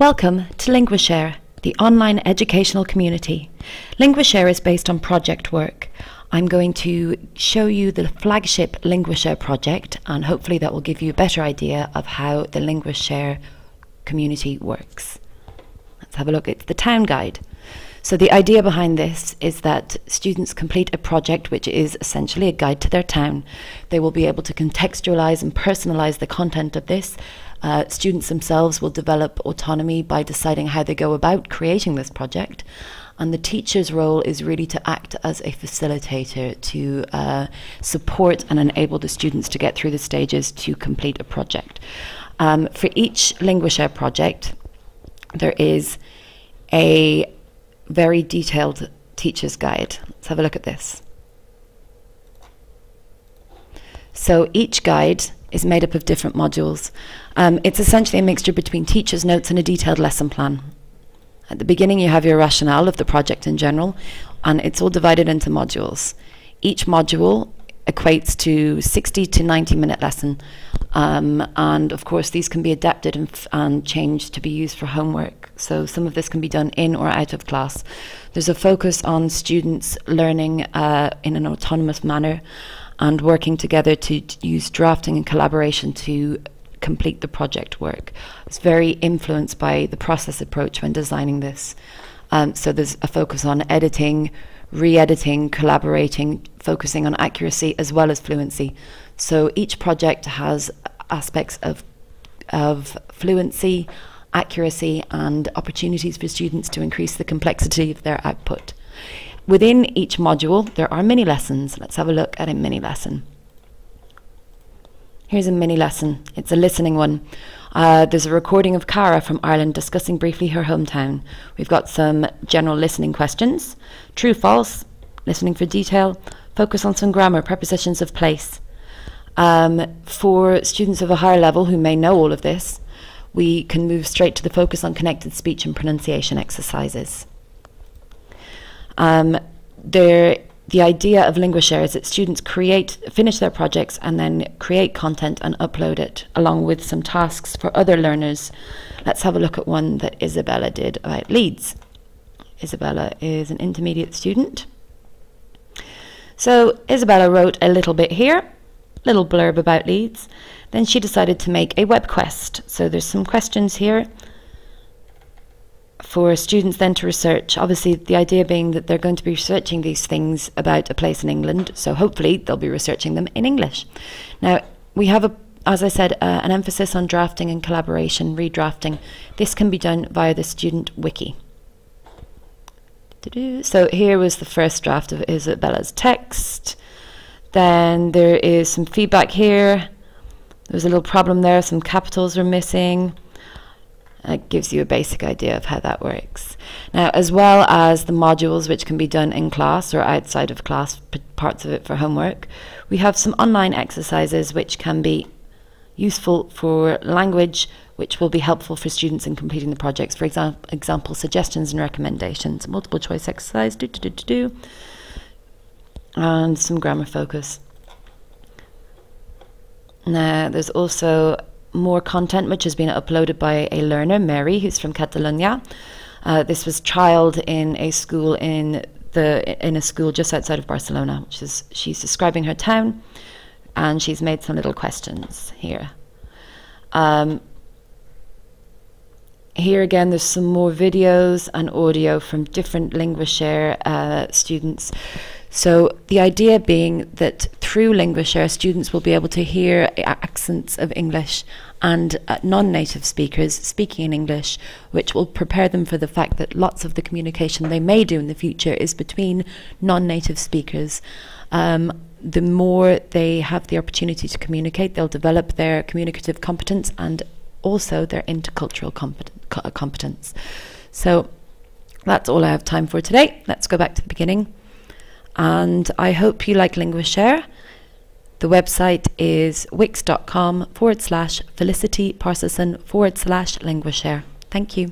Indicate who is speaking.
Speaker 1: Welcome to LinguaShare, the online educational community. LinguaShare is based on project work. I'm going to show you the flagship LinguaShare project, and hopefully that will give you a better idea of how the LinguaShare community works. Let's have a look at the town guide. So the idea behind this is that students complete a project which is essentially a guide to their town. They will be able to contextualize and personalize the content of this. Students themselves will develop autonomy by deciding how they go about creating this project. And the teacher's role is really to act as a facilitator to support and enable the students to get through the stages to complete a project. For each LinguaShare project, there is a very detailed teacher's guide. Let's have a look at this. So each guide is made up of different modules. It's essentially a mixture between teacher's notes and a detailed lesson plan. At the beginning you have your rationale of the project in general, and it's all divided into modules. Each module equates to 60 to 90-minute lesson, and of course these can be adapted and changed to be used for homework. So some of this can be done in or out of class. There's a focus on students learning in an autonomous manner and working together to use drafting and collaboration to complete the project work. It's very influenced by the process approach when designing this. So there's a focus on editing, re-editing, collaborating, focusing on accuracy as well as fluency. So each project has aspects of fluency, accuracy, and opportunities for students to increase the complexity of their output. Within each module, there are mini lessons. Let's have a look at a mini lesson. Here's a mini lesson. It's a listening one. There's a recording of Cara from Ireland discussing briefly her hometown. We've got some general listening questions. True, false, listening for detail, focus on some grammar, prepositions of place. For students of a higher level who may know all of this, we can move straight to the focus on connected speech and pronunciation exercises. The idea of LinguaShare is that students finish their projects and then create content and upload it, along with some tasks for other learners. Let's have a look at one that Isabella did about Leeds. Isabella is an intermediate student. So Isabella wrote a little bit here, little blurb about Leeds. Then she decided to make a web quest. So there's some questions here for students then to research. Obviously the idea being that they're going to be researching these things about a place in England, so hopefully they'll be researching them in English. Now we have, as I said, an emphasis on drafting and collaboration, redrafting. This can be done via the student wiki. So here was the first draft of Isabella's text. Then there is some feedback here. There's a little problem there, some capitals are missing. It gives you a basic idea of how that works. Now, as well as the modules which can be done in class or outside of class, parts of it for homework, we have some online exercises which can be useful for language, which will be helpful for students in completing the projects. For example, suggestions and recommendations, multiple choice exercise, and some grammar focus. Now, there's also more content which has been uploaded by a learner, Mary, who's from Catalonia. This was trialed in a school in a school just outside of Barcelona, she's describing her town, and she's made some little questions here. Here again, there's some more videos and audio from different LinguaShare students. So the idea being that through LinguaShare, students will be able to hear accents of English and non-native speakers speaking in English, which will prepare them for the fact that lots of the communication they may do in the future is between non-native speakers. The more they have the opportunity to communicate, they'll develop their communicative competence and also their intercultural competence. So that's all I have time for today. Let's go back to the beginning. And I hope you like LinguaShare. The website is wix.com/Felicity Parsisson /LinguaShare. Thank you.